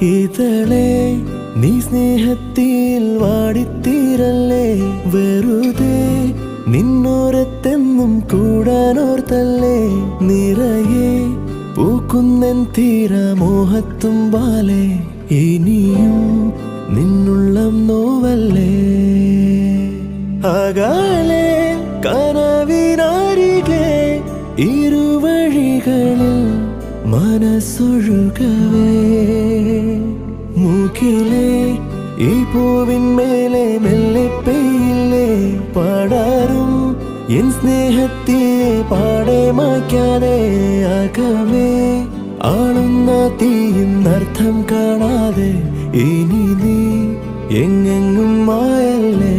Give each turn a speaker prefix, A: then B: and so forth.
A: ഇതളെ നീ സ്നേഹത്തിൽ വാടിത്തീരല്ലേ, വെറുതെ നിന്നോരത്തെന്നും കൂടാനോർത്തല്ലേ. നിറയെ പൂക്കുന്നൻ തീരമോഹത്തുമ്പാലെ, ഇനിയും നിന്നുള്ളം നോവല്ലേ. അകാലെ കനവിനരികെ ഇരുവഴികളിൽ മനസ്സൊഴുകവേ, മൂക്കിലെ ഈ പൂവിന്മേലെ മെല്ലെ പെയ്യില്ലേ പാടാറും എൻ സ്നേഹത്തെ പാടെ മായ്ക്കാതെ. അകമേ ആളുന്ന തീയും അർത്ഥം കാണാതെ, ഇനി നീ എങ്ങെങ്ങും മായല്ലേ.